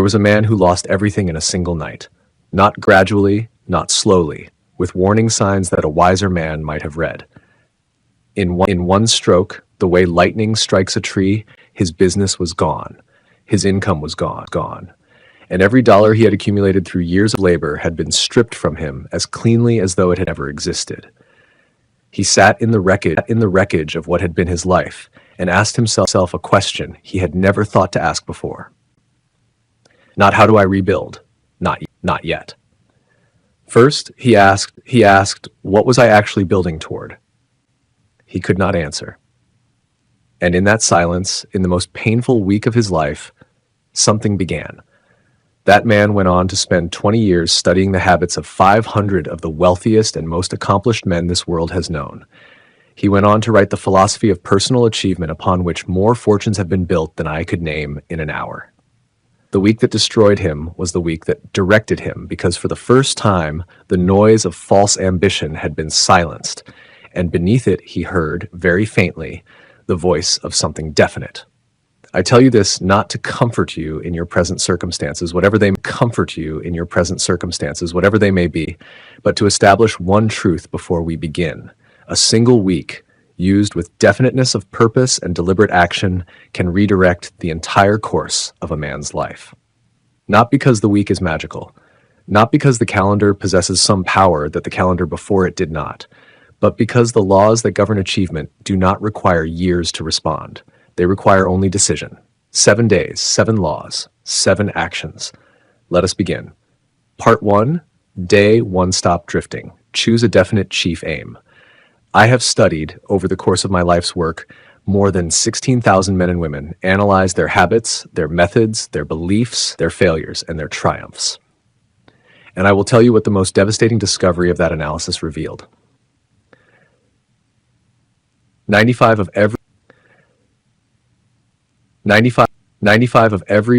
was a man who lost everything in a single night. Not gradually, not slowly, with warning signs that a wiser man might have read. In one stroke, the way lightning strikes a tree, his business was gone. His income was gone. And every dollar he had accumulated through years of labor had been stripped from him as cleanly as though it had never existed. He sat in the wreckage of what had been his life and asked himself a question he had never thought to ask before. Not how do I rebuild? Not yet. First, he asked, what was I actually building toward? He could not answer. And in that silence, in the most painful week of his life, something began. That man went on to spend 20 years studying the habits of 500 of the wealthiest and most accomplished men this world has known. He went on to write the philosophy of personal achievement upon which more fortunes have been built than I could name in an hour. The week that destroyed him was the week that directed him, because for the first time, the noise of false ambition had been silenced, and beneath it he heard, very faintly, the voice of something definite. I tell you this not to comfort you in your present circumstances, whatever they may be, but to establish one truth before we begin. A single week, used with definiteness of purpose and deliberate action, can redirect the entire course of a man's life. Not because the week is magical, not because the calendar possesses some power that the calendar before it did not, but because the laws that govern achievement do not require years to respond. They require only decision. 7 days, 7 laws, 7 actions. Let us begin. Part 1, Day 1, Stop Drifting. Choose a definite chief aim. I have studied, over the course of my life's work, more than 16,000 men and women, analyzed their habits, their methods, their beliefs, their failures, and their triumphs. And I will tell you what the most devastating discovery of that analysis revealed. 95 of every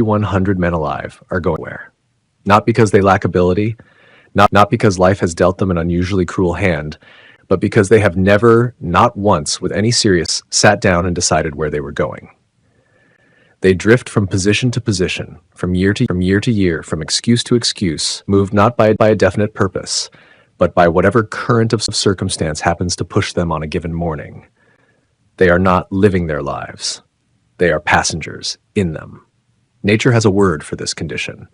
100 men alive are going nowhere. Not because they lack ability, not because life has dealt them an unusually cruel hand, but because they have never, not once, with any seriousness, sat down and decided where they were going. They drift from position to position, from year to year, from excuse to excuse, moved not by a definite purpose, but by whatever current of circumstance happens to push them on a given morning. They are not living their lives. They are passengers in them. Nature has a word for this condition.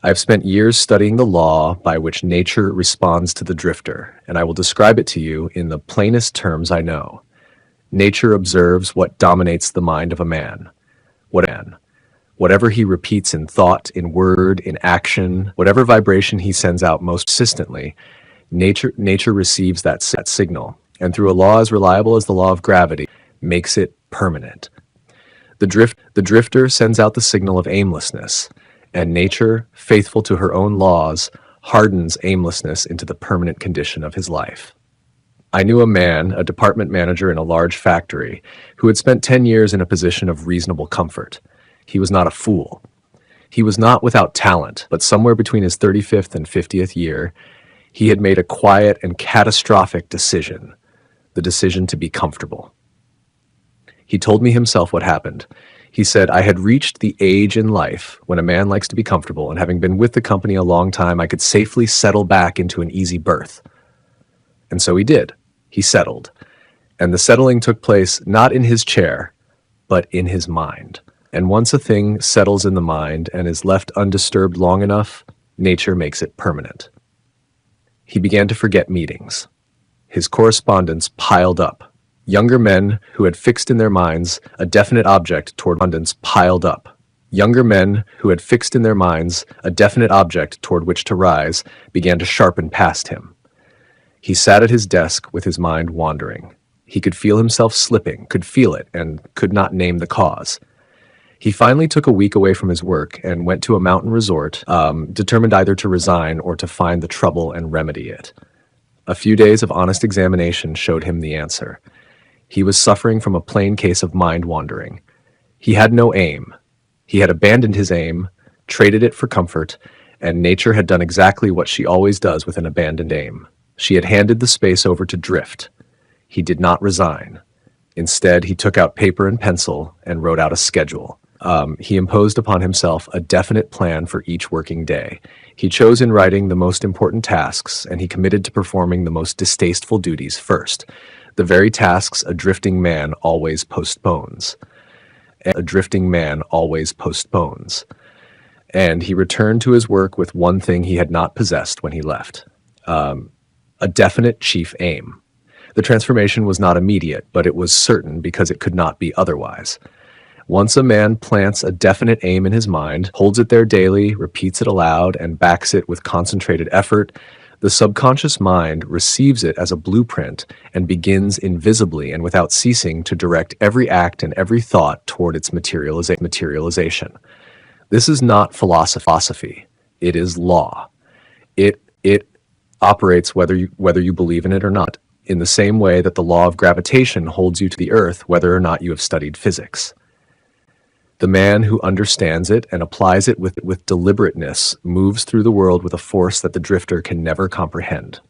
I have spent years studying the law by which nature responds to the drifter, and I will describe it to you in the plainest terms I know. Nature observes what dominates the mind of a man. Whatever he repeats in thought, in word, in action, whatever vibration he sends out most persistently, nature receives that signal, and through a law as reliable as the law of gravity, makes it permanent. The drifter sends out the signal of aimlessness, and nature, faithful to her own laws, hardens aimlessness into the permanent condition of his life. I knew a man, a department manager in a large factory, who had spent 10 years in a position of reasonable comfort. He was not a fool. He was not without talent, but somewhere between his 35th and 50th year, he had made a quiet and catastrophic decision, the decision to be comfortable. He told me himself what happened. He said, I had reached the age in life when a man likes to be comfortable, and having been with the company a long time, I could safely settle back into an easy berth. And so he did. He settled. And the settling took place not in his chair, but in his mind. And once a thing settles in the mind and is left undisturbed long enough, nature makes it permanent. He began to forget meetings. His correspondence piled up. Younger men who had fixed in their minds a definite object toward abundance piled up. Younger men who had fixed in their minds a definite object toward which to rise began to sharpen past him. He sat at his desk with his mind wandering. He could feel himself slipping, could feel it, and could not name the cause. He finally took a week away from his work and went to a mountain resort, determined either to resign or to find the trouble and remedy it. A few days of honest examination showed him the answer. He was suffering from a plain case of mind wandering. He had no aim. He had abandoned his aim, traded it for comfort, and nature had done exactly what she always does with an abandoned aim. She had handed the space over to drift. He did not resign. Instead, he took out paper and pencil and wrote out a schedule. He imposed upon himself a definite plan for each working day. He chose in writing the most important tasks, and he committed to performing the most distasteful duties first, the very tasks a drifting man always postpones. A drifting man always postpones. And he returned to his work with one thing he had not possessed when he left, a definite chief aim. The transformation was not immediate, but it was certain because it could not be otherwise. Once a man plants a definite aim in his mind, holds it there daily, repeats it aloud, and backs it with concentrated effort, the subconscious mind receives it as a blueprint and begins invisibly and without ceasing to direct every act and every thought toward its materialization. This is not philosophy. It is law. It operates whether you believe in it or not, in the same way that the law of gravitation holds you to the earth whether or not you have studied physics. The man who understands it and applies it with deliberateness moves through the world with a force that the drifter can never comprehend.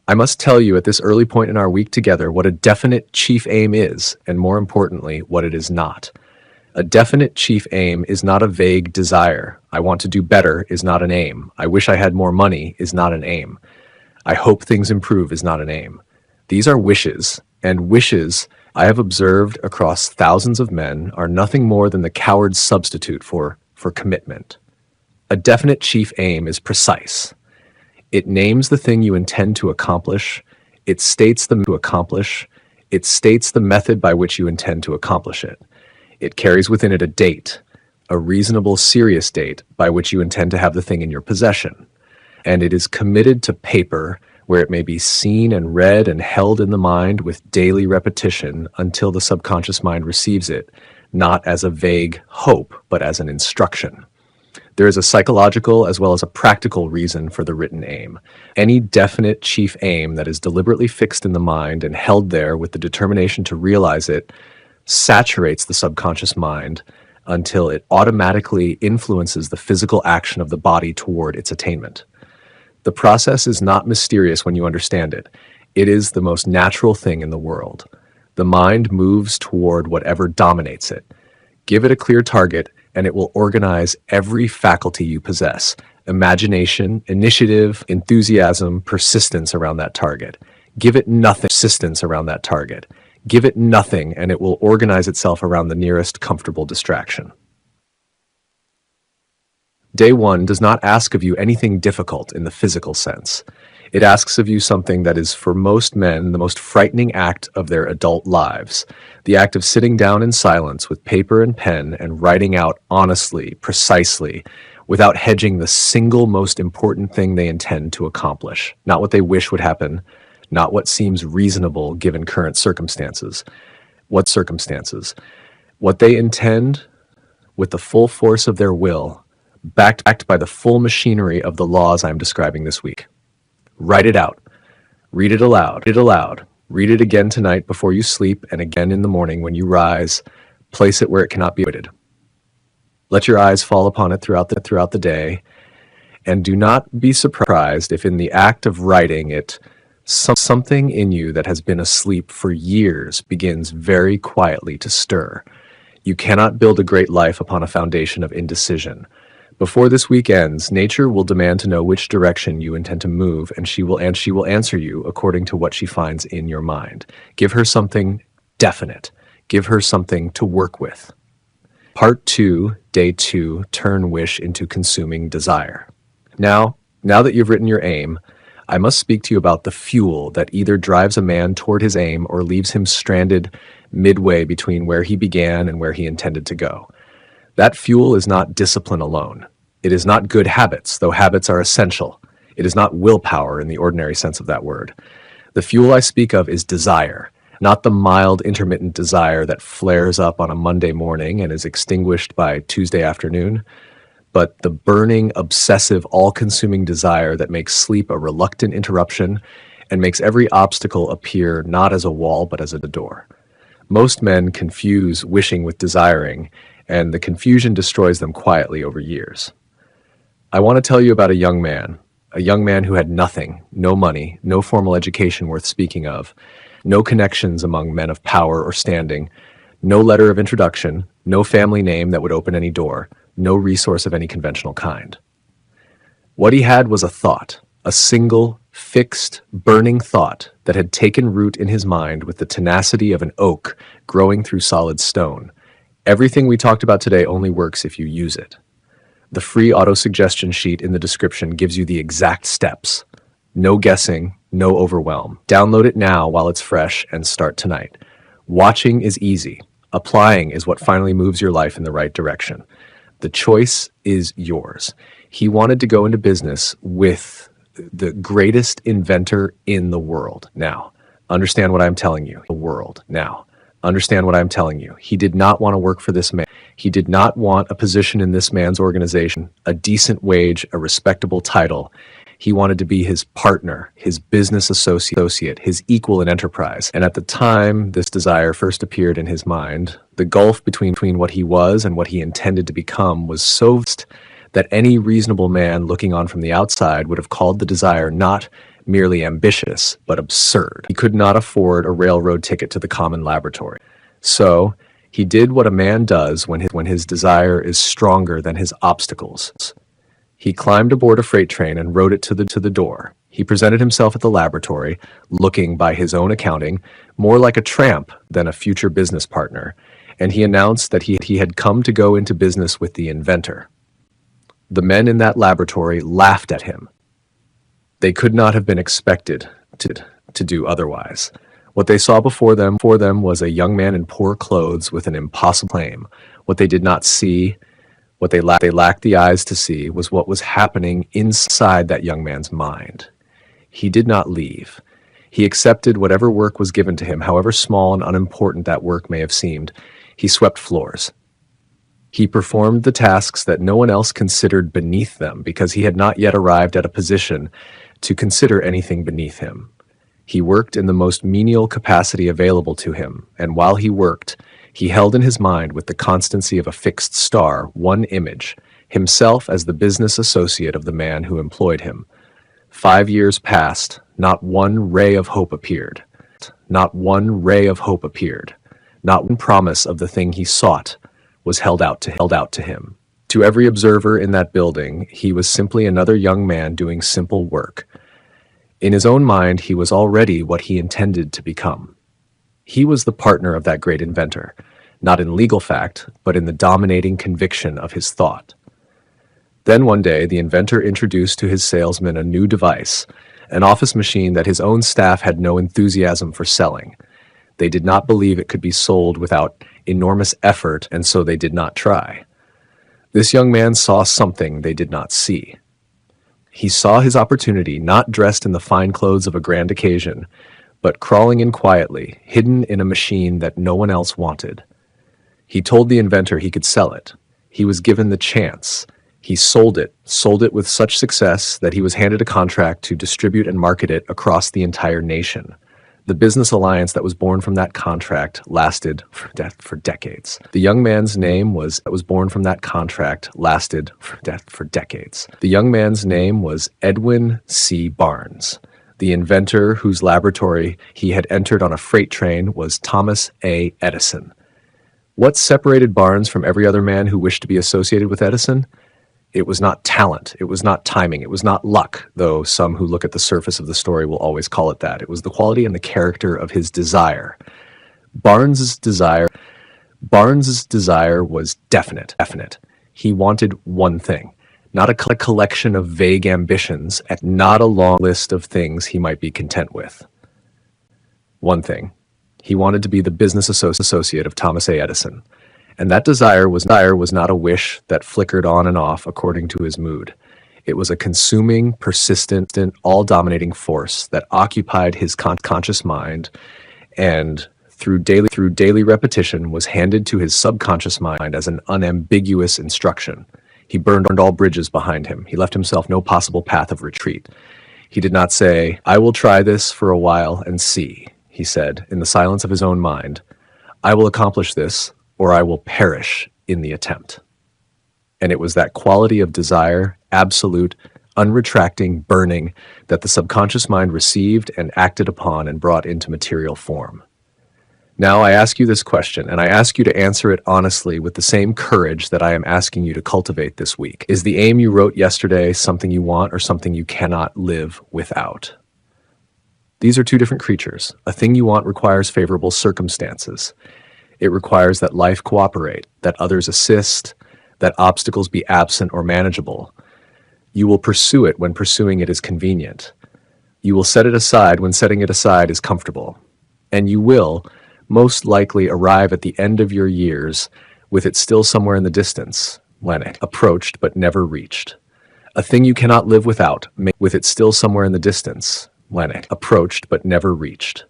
I must tell you at this early point in our week together what a definite chief aim is, and more importantly, what it is not. A definite chief aim is not a vague desire. I want to do better is not an aim. I wish I had more money is not an aim. I hope things improve is not an aim. These are wishes, and wishes, I have observed across thousands of men, are nothing more than the coward's substitute for commitment. A definite chief aim is precise. It names the thing you intend to accomplish. It states the to accomplish. It states the method by which you intend to accomplish it. It carries within it a date, a reasonable, serious date by which you intend to have the thing in your possession. And it is committed to paper where it may be seen and read and held in the mind with daily repetition until the subconscious mind receives it, not as a vague hope, but as an instruction. There is a psychological as well as a practical reason for the written aim. Any definite chief aim that is deliberately fixed in the mind and held there with the determination to realize it saturates the subconscious mind until it automatically influences the physical action of the body toward its attainment. The process is not mysterious when you understand it. It is the most natural thing in the world. The mind moves toward whatever dominates it. Give it a clear target, and it will organize every faculty you possess: imagination, initiative, enthusiasm, persistence around that target. Give it nothing, persistence around that target. Give it nothing, and it will organize itself around the nearest comfortable distraction. Day one does not ask of you anything difficult in the physical sense. It asks of you something that is for most men the most frightening act of their adult lives, the act of sitting down in silence with paper and pen and writing out honestly, precisely, without hedging the single most important thing they intend to accomplish, not what they wish would happen, not what seems reasonable given current circumstances. What circumstances? What they intend with the full force of their will, backed by the full machinery of the laws I am describing this week. Write it out. Read it aloud. Read it aloud. Read it again tonight before you sleep and again in the morning when you rise. Place it where it cannot be avoided. Let your eyes fall upon it throughout the day, and do not be surprised if in the act of writing it, something in you that has been asleep for years begins very quietly to stir. You cannot build a great life upon a foundation of indecision. Before this week ends, nature will demand to know which direction you intend to move, and she will answer you according to what she finds in your mind. Give her something definite. Give her something to work with. Part 2, Day 2, turn wish into consuming desire. Now that you've written your aim, I must speak to you about the fuel that either drives a man toward his aim or leaves him stranded midway between where he began and where he intended to go. That fuel is not discipline alone. It is not good habits, though habits are essential. It is not willpower in the ordinary sense of that word. The fuel I speak of is desire, not the mild intermittent desire that flares up on a Monday morning and is extinguished by Tuesday afternoon, but the burning, obsessive, all-consuming desire that makes sleep a reluctant interruption and makes every obstacle appear not as a wall but as a door. Most men confuse wishing with desiring, and the confusion destroys them quietly over years. I want to tell you about a young man who had nothing, no money, no formal education worth speaking of, no connections among men of power or standing, no letter of introduction, No family name that would open any door, no resource of any conventional kind. What he had was a thought, a single, fixed, burning thought that had taken root in his mind with the tenacity of an oak growing through solid stone. Everything we talked about today only works if you use it. The free auto-suggestion sheet in the description gives you the exact steps. No guessing, no overwhelm. Download it now while it's fresh and start tonight. Watching is easy. Applying is what finally moves your life in the right direction. The choice is yours. He wanted to go into business with the greatest inventor in the world. Now, understand what I'm telling you. The world. Now, understand what I'm telling you. He did not want to work for this man. He did not want a position in this man's organization, a decent wage, a respectable title. He wanted to be his partner, his business associate, his equal in enterprise. And at the time this desire first appeared in his mind, the gulf between what he was and what he intended to become was so vast that any reasonable man looking on from the outside would have called the desire not merely ambitious, but absurd. He could not afford a railroad ticket to the common laboratory. So he did what a man does when his desire is stronger than his obstacles. He climbed aboard a freight train and rode it to the door. He presented himself at the laboratory, looking, by his own accounting, more like a tramp than a future business partner, and he announced that he had come to go into business with the inventor. The men in that laboratory laughed at him. They could not have been expected to do otherwise. What they saw before them was a young man in poor clothes with an impossible claim. What they did not see, what they lacked the eyes to see, was what was happening inside that young man's mind. He did not leave. He accepted whatever work was given to him, however small and unimportant that work may have seemed. He swept floors. He performed the tasks that no one else considered beneath them because he had not yet arrived at a position to consider anything beneath him. He worked in the most menial capacity available to him, and while he worked, he held in his mind with the constancy of a fixed star one image, himself as the business associate of the man who employed him. 5 years passed, not one ray of hope appeared. Not one ray of hope appeared. Not one promise of the thing he sought was held out to him. To every observer in that building, he was simply another young man doing simple work. In his own mind, he was already what he intended to become. He was the partner of that great inventor, not in legal fact, but in the dominating conviction of his thought. Then one day, the inventor introduced to his salesman a new device, an office machine that his own staff had no enthusiasm for selling. They did not believe it could be sold without enormous effort, and so they did not try. This young man saw something they did not see. He saw his opportunity, not dressed in the fine clothes of a grand occasion, but crawling in quietly, hidden in a machine that no one else wanted. He told the inventor he could sell it. He was given the chance. He sold it with such success that he was handed a contract to distribute and market it across the entire nation. The business alliance that was born from that contract lasted for decades. The young man's name was Edwin C. Barnes. The inventor whose laboratory he had entered on a freight train was Thomas A. Edison. What separated Barnes from every other man who wished to be associated with Edison? It was not talent, it was not timing, it was not luck, though some who look at the surface of the story will always call it that. It was the quality and the character of his desire. Barnes's desire was definite. He wanted one thing, not a collection of vague ambitions, and not a long list of things he might be content with. One thing. He wanted to be the business associate of Thomas A. Edison. And that desire was not a wish that flickered on and off according to his mood. It was a consuming, persistent, all-dominating force that occupied his conscious mind and, through daily repetition, was handed to his subconscious mind as an unambiguous instruction. He burned all bridges behind him. He left himself no possible path of retreat. He did not say, "I will try this for a while and see," he said, in the silence of his own mind. "I will accomplish this, or I will perish in the attempt." And it was that quality of desire, absolute, unretracting, burning, that the subconscious mind received and acted upon and brought into material form. Now I ask you this question, and I ask you to answer it honestly with the same courage that I am asking you to cultivate this week. Is the aim you wrote yesterday something you want or something you cannot live without? These are two different creatures. A thing you want requires favorable circumstances. It requires that life cooperate, that others assist, that obstacles be absent or manageable. You will pursue it when pursuing it is convenient. You will set it aside when setting it aside is comfortable. And you will, most likely, arrive at the end of your years with it still somewhere in the distance, Lennox, approached but never reached. A thing you cannot live without, with it still somewhere in the distance, Lennox, approached but never reached.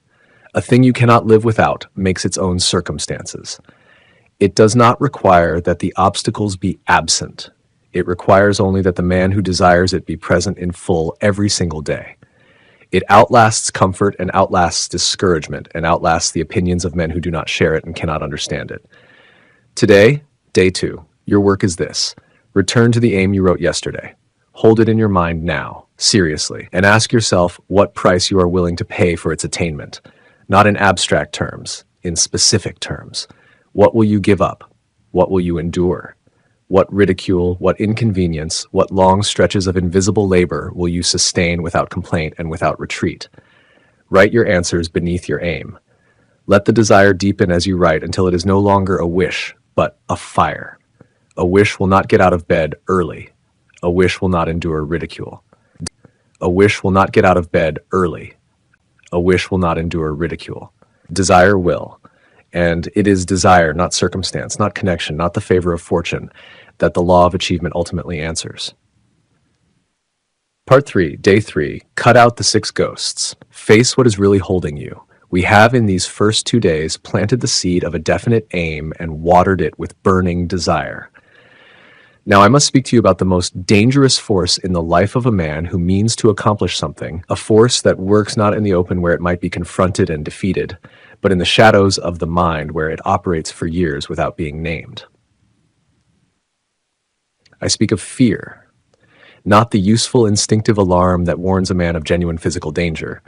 A thing you cannot live without makes its own circumstances. It does not require that the obstacles be absent. It requires only that the man who desires it be present in full every single day. It outlasts comfort and outlasts discouragement and outlasts the opinions of men who do not share it and cannot understand it. Today, day 2, your work is this. Return to the aim you wrote yesterday. Hold it in your mind now, seriously, and ask yourself what price you are willing to pay for its attainment. Not in abstract terms, in specific terms. What will you give up? What will you endure? What ridicule, what inconvenience, what long stretches of invisible labor will you sustain without complaint and without retreat? Write your answers beneath your aim. Let the desire deepen as you write until it is no longer a wish, but a fire. A wish will not get out of bed early. A wish will not endure ridicule. A wish will not get out of bed early. A wish will not endure ridicule. Desire will. And it is desire, not circumstance, not connection, not the favor of fortune, that the law of achievement ultimately answers. Part 3, Day 3, cut out the 6 ghosts. Face what is really holding you. We have in these first 2 days planted the seed of a definite aim and watered it with burning desire. Now I must speak to you about the most dangerous force in the life of a man who means to accomplish something, a force that works not in the open where it might be confronted and defeated, but in the shadows of the mind where it operates for years without being named. I speak of fear, not the useful instinctive alarm that warns a man of genuine physical danger.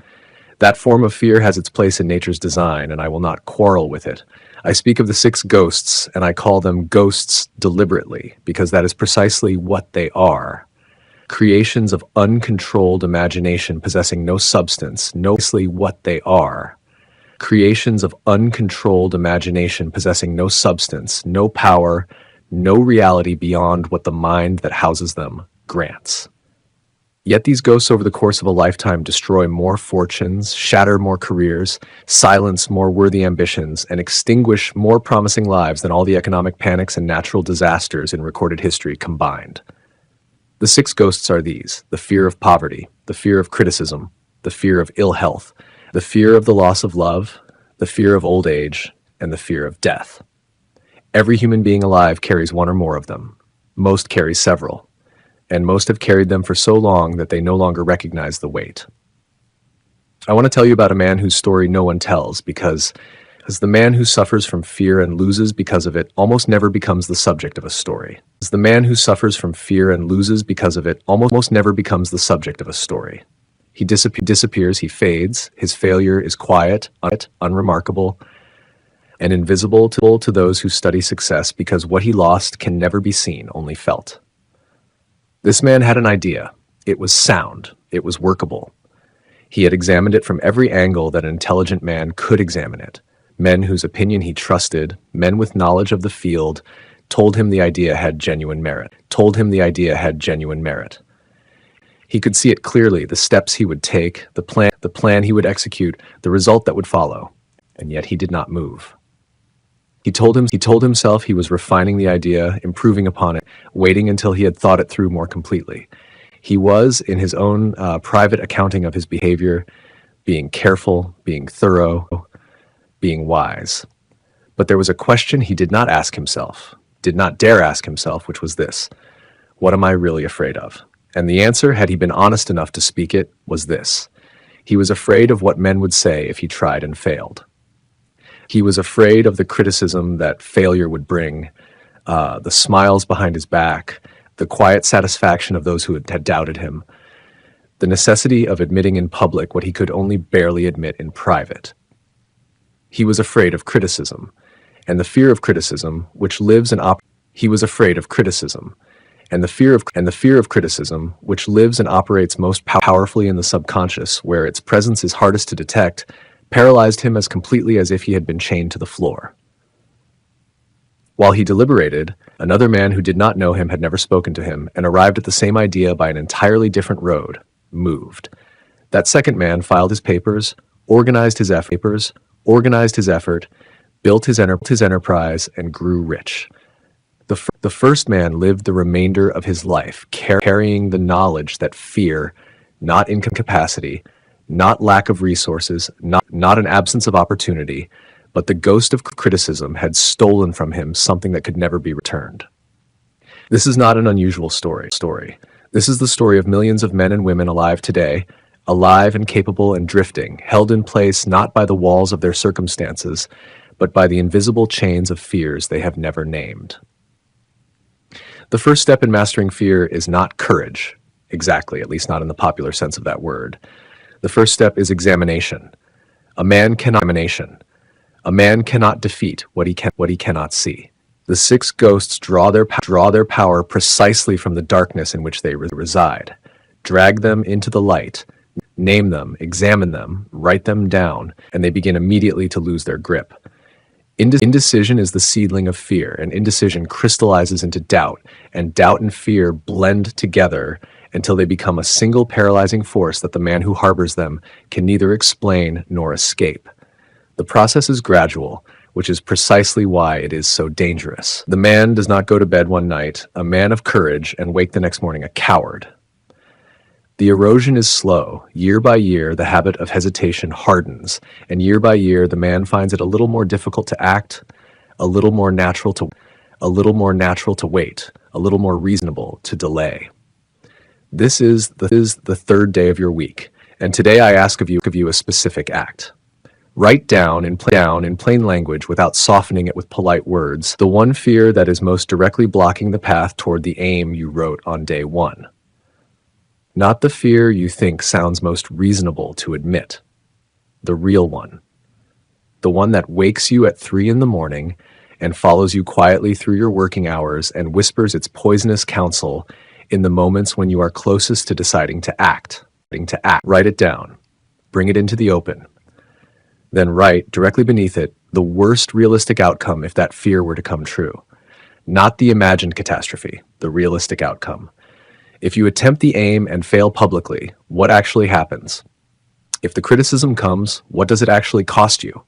That form of fear has its place in nature's design, and I will not quarrel with it. I speak of the 6 ghosts, and I call them ghosts deliberately, because that is precisely what they are. Creations of uncontrolled imagination possessing no substance, precisely what they are. Creations of uncontrolled imagination possessing no substance, no power, no reality beyond what the mind that houses them grants. Yet these ghosts over the course of a lifetime destroy more fortunes, shatter more careers, silence more worthy ambitions, and extinguish more promising lives than all the economic panics and natural disasters in recorded history combined. The 6 ghosts are these: the fear of poverty, the fear of criticism, the fear of ill health, the fear of the loss of love, the fear of old age, and the fear of death. Every human being alive carries one or more of them. Most carry several, and most have carried them for so long that they no longer recognize the weight. I want to tell you about a man whose story no one tells because the man who suffers from fear and loses because of it almost never becomes the subject of a story. The man who suffers from fear and loses because of it almost never becomes the subject of a story. He disappears, he fades, his failure is quiet, unremarkable, and invisible to those who study success because what he lost can never be seen, only felt. This man had an idea. It was sound. It was workable. He had examined it from every angle that an intelligent man could examine it. Men whose opinion he trusted, men with knowledge of the field, told him the idea had genuine merit. He could see it clearly, the steps he would take, the plan he would execute, the result that would follow. And yet he did not move. He told himself he was refining the idea, improving upon it, waiting until he had thought it through more completely. He was, in his own private accounting of his behavior, being careful, being thorough, being wise. But there was a question he did not ask himself, did not dare ask himself, which was this: what am I really afraid of? And the answer, had he been honest enough to speak it, was this: he was afraid of what men would say if he tried and failed. He was afraid of the criticism that failure would bring, the smiles behind his back, the quiet satisfaction of those who had doubted him, the necessity of admitting in public what he could only barely admit in private. He was afraid of criticism, and the fear of criticism, which lives and he was afraid of criticism, and the fear of criticism, which lives and operates most powerfully in the subconscious, where its presence is hardest to detect, paralyzed him as completely as if he had been chained to the floor. While he deliberated, another man who did not know him had never spoken to him, and arrived at the same idea by an entirely different road, moved. That second man filed his papers, organized his effort, built his enterprise, and grew rich. The first man lived the remainder of his life carrying the knowledge that fear, not incapacity, not lack of resources, not an absence of opportunity, but the ghost of criticism had stolen from him something that could never be returned. This is not an unusual story. This is the story of millions of men and women alive today, alive and capable and drifting, held in place not by the walls of their circumstances, but by the invisible chains of fears they have never named. The first step in mastering fear is not courage, exactly, at least not in the popular sense of that word. The first step is examination. A man cannot defeat what he cannot see. The six ghosts draw their power precisely from the darkness in which they reside. Drag them into the light, name them, examine them, write them down, and they begin immediately to lose their grip. Indecision is the seedling of fear, and indecision crystallizes into doubt, and doubt and fear blend together until they become a single paralyzing force that the man who harbors them can neither explain nor escape. The process is gradual, which is precisely why it is so dangerous. The man does not go to bed one night, a man of courage, and wake the next morning a coward. The erosion is slow. Year by year, the habit of hesitation hardens, and year by year, the man finds it a little more difficult to act, a little more natural to wait, a little more reasonable to delay. This is the third day of your week, and today I ask of you a specific act. Write down in plain language, without softening it with polite words, the one fear that is most directly blocking the path toward the aim you wrote on day one. Not the fear you think sounds most reasonable to admit. The real one. The one that wakes you at 3 a.m. and follows you quietly through your working hours and whispers its poisonous counsel in the moments when you are closest to deciding to act. Write it down. Bring it into the open. Then write, directly beneath it, the worst realistic outcome if that fear were to come true. Not the imagined catastrophe, the realistic outcome. If you attempt the aim and fail publicly, what actually happens? If the criticism comes, what does it actually cost you?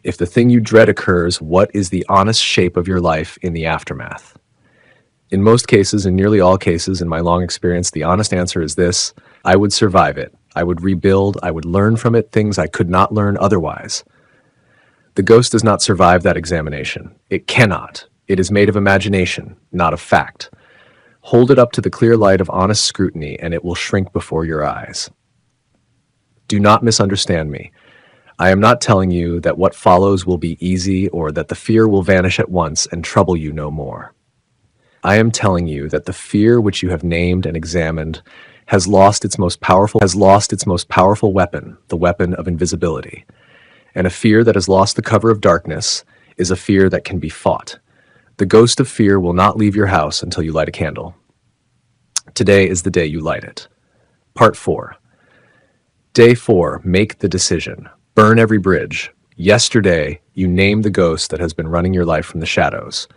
If the thing you dread occurs, what is the honest shape of your life in the aftermath? In most cases, in nearly all cases, in my long experience, the honest answer is this: I would survive it. I would rebuild. I would learn from it things I could not learn otherwise. The ghost does not survive that examination. It cannot. It is made of imagination, not of fact. Hold it up to the clear light of honest scrutiny, and it will shrink before your eyes. Do not misunderstand me. I am not telling you that what follows will be easy or that the fear will vanish at once and trouble you no more. I am telling you that the fear which you have named and examined has lost its most powerful weapon, the weapon of invisibility. And a fear that has lost the cover of darkness is a fear that can be fought. The ghost of fear will not leave your house until you light a candle. Today is the day you light it. Part 4. Day 4, make the decision. Burn every bridge. Yesterday, you named the ghost that has been running your life from the shadows.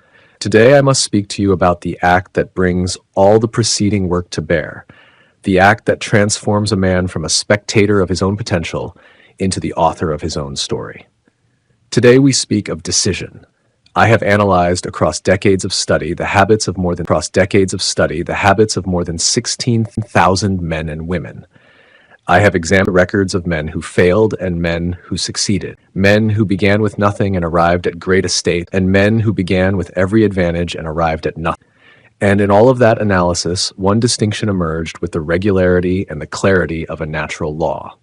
Today, I must speak to you about the act that brings all the preceding work to bear. The act that transforms a man from a spectator of his own potential into the author of his own story. Today, we speak of decision. I have analyzed across decades of study the habits of more than 16,000 men and women. I have examined records of men who failed and men who succeeded, men who began with nothing and arrived at great estate, and men who began with every advantage and arrived at nothing. And in all of that analysis, one distinction emerged with the regularity and the clarity of a natural law.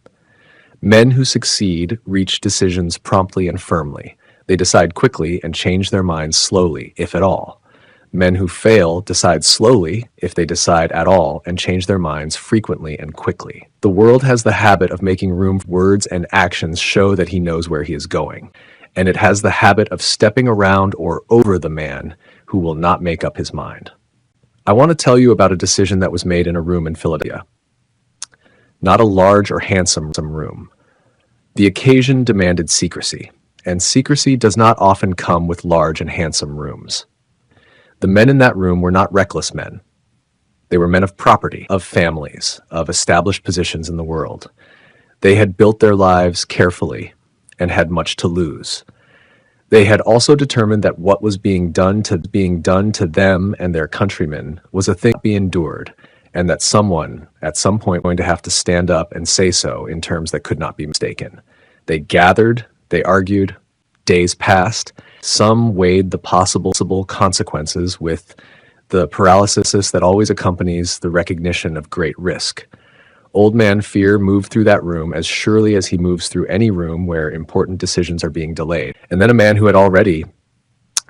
Men who succeed reach decisions promptly and firmly. They decide quickly and change their minds slowly, if at all. Men who fail decide slowly, if they decide at all, and change their minds frequently and quickly. The world has the habit of making room for words and actions show that he knows where he is going, and it has the habit of stepping around or over the man who will not make up his mind. I want to tell you about a decision that was made in a room in Philadelphia. Not a large or handsome room. The occasion demanded secrecy, and secrecy does not often come with large and handsome rooms. The men in that room were not reckless men. They were men of property, of families, of established positions in the world. They had built their lives carefully and had much to lose. They had also determined that what was being done to them and their countrymen was a thing to be endured, and that someone, at some point, was going to have to stand up and say so in terms that could not be mistaken. They gathered, they argued, days passed. Some weighed the possible consequences with the paralysis that always accompanies the recognition of great risk. Old man Fear moved through that room as surely as he moves through any room where important decisions are being delayed. And then a man who had already,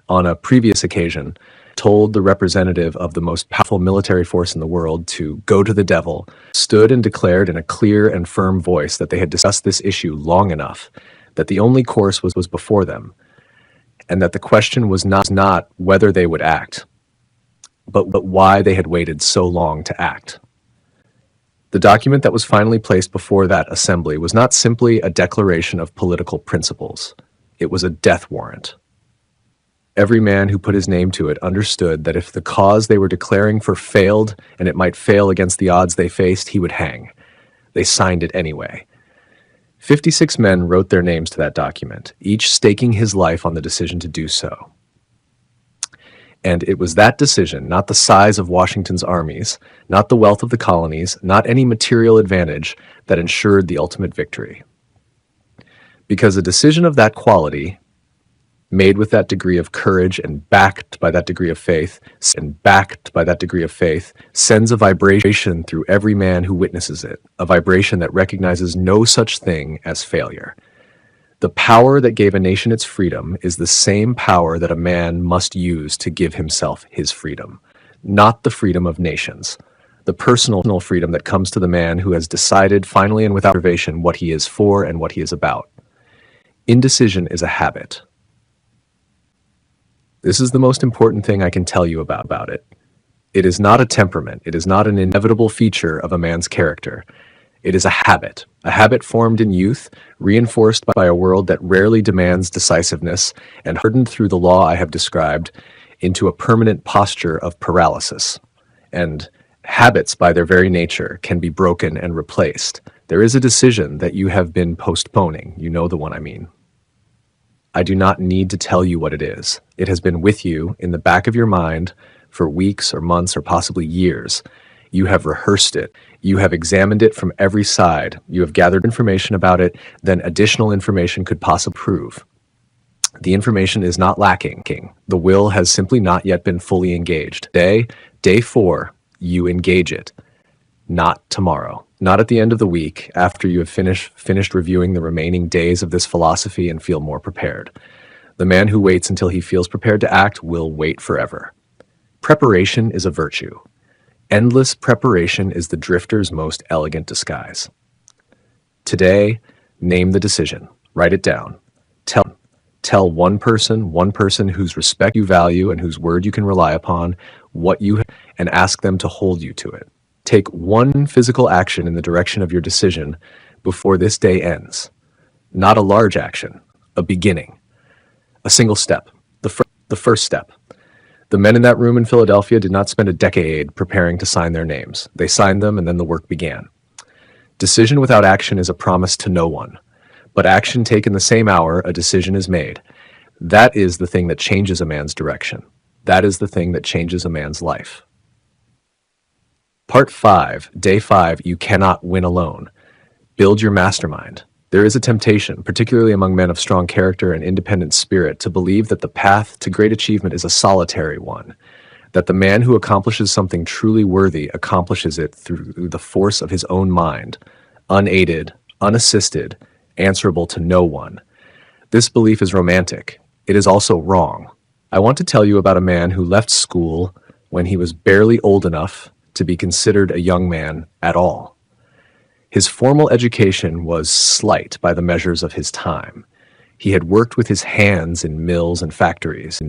on a previous occasion, told the representative of the most powerful military force in the world to go to the devil, stood and declared in a clear and firm voice that they had discussed this issue long enough, that the only course was before them, and that the question was not whether they would act, but why they had waited so long to act. The document that was finally placed before that assembly was not simply a declaration of political principles. It was a death warrant. Every man who put his name to it understood that if the cause they were declaring for failed, and it might fail against the odds they faced, he would hang. They signed it anyway. 56 men wrote their names to that document, each staking his life on the decision to do so. And it was that decision, not the size of Washington's armies, not the wealth of the colonies, not any material advantage, that ensured the ultimate victory. Because a decision of that quality, made with that degree of courage and backed by that degree of faith, sends a vibration through every man who witnesses it, a vibration that recognizes no such thing as failure. The power that gave a nation its freedom is the same power that a man must use to give himself his freedom, not the freedom of nations, the personal freedom that comes to the man who has decided finally and without reservation what he is for and what he is about. Indecision is a habit. This is the most important thing I can tell you about it. It is not a temperament. It is not an inevitable feature of a man's character. It is a habit formed in youth, reinforced by a world that rarely demands decisiveness, and hardened through the law I have described into a permanent posture of paralysis. And habits, by their very nature, can be broken and replaced. There is a decision that you have been postponing. You know the one I mean. I do not need to tell you what it is. It has been with you in the back of your mind for weeks or months or possibly years. You have rehearsed it. You have examined it from every side. You have gathered information about it than additional information could possibly prove. The information is not lacking. The will has simply not yet been fully engaged. Day 4, you engage it. Not tomorrow. Not at the end of the week, after you have finished reviewing the remaining days of this philosophy and feel more prepared. The man who waits until he feels prepared to act will wait forever. Preparation is a virtue. Endless preparation is the drifter's most elegant disguise. Today, name the decision. Write it down. Tell one person whose respect you value and whose word you can rely upon, what you have, and ask them to hold you to it. Take one physical action in the direction of your decision before this day ends. Not a large action, a beginning, a single step, the first step. The men in that room in Philadelphia did not spend a decade preparing to sign their names. They signed them and then the work began. Decision without action is a promise to no one, but action taken the same hour a decision is made. That is the thing that changes a man's direction. That is the thing that changes a man's life. Part 5, Day 5, you cannot win alone. Build your mastermind. There is a temptation, particularly among men of strong character and independent spirit, to believe that the path to great achievement is a solitary one, that the man who accomplishes something truly worthy accomplishes it through the force of his own mind, unaided, unassisted, answerable to no one. This belief is romantic. It is also wrong. I want to tell you about a man who left school when he was barely old enough to be considered a young man at all. His formal education was slight by the measures of his time. He had worked with his hands in mills and factories.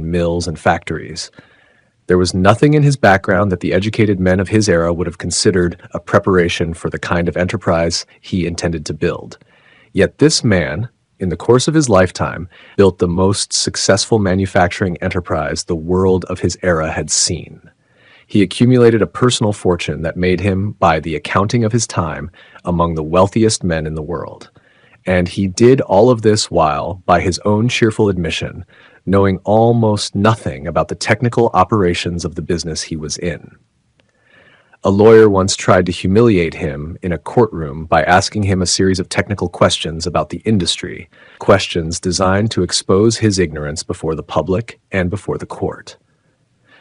There was nothing in his background that the educated men of his era would have considered a preparation for the kind of enterprise he intended to build. Yet this man, in the course of his lifetime, built the most successful manufacturing enterprise the world of his era had seen. He accumulated a personal fortune that made him, by the accounting of his time, among the wealthiest men in the world. And he did all of this while, by his own cheerful admission, knowing almost nothing about the technical operations of the business he was in. A lawyer once tried to humiliate him in a courtroom by asking him a series of technical questions about the industry, questions designed to expose his ignorance before the public and before the court.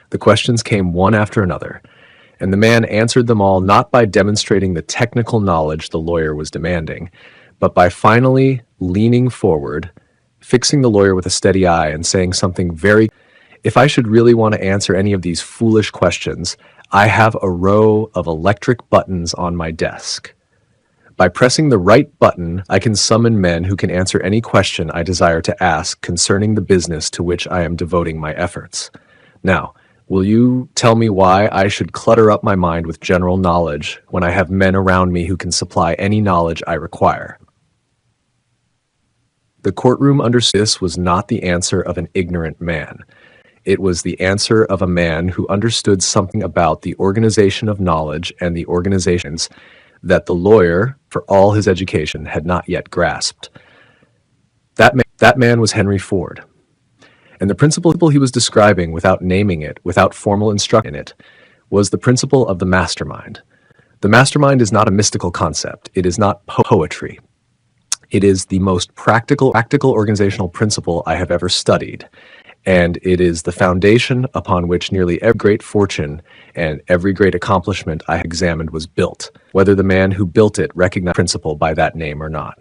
The questions came one after another, and the man answered them all not by demonstrating the technical knowledge the lawyer was demanding, but by finally leaning forward, fixing the lawyer with a steady eye and saying something very, "If I should really want to answer any of these foolish questions, I have a row of electric buttons on my desk. By pressing the right button, I can summon men who can answer any question I desire to ask concerning the business to which I am devoting my efforts. Now, will you tell me why I should clutter up my mind with general knowledge when I have men around me who can supply any knowledge I require?" The courtroom understood this was not the answer of an ignorant man. It was the answer of a man who understood something about the organization of knowledge and the organizations that the lawyer, for all his education, had not yet grasped. That man was Henry Ford. And the principle he was describing, without naming it, without formal instruction in it, was the principle of the mastermind. The mastermind is not a mystical concept. It is not poetry. It is the most practical organizational principle I have ever studied. And it is the foundation upon which nearly every great fortune and every great accomplishment I examined was built, whether the man who built it recognized the principle by that name or not.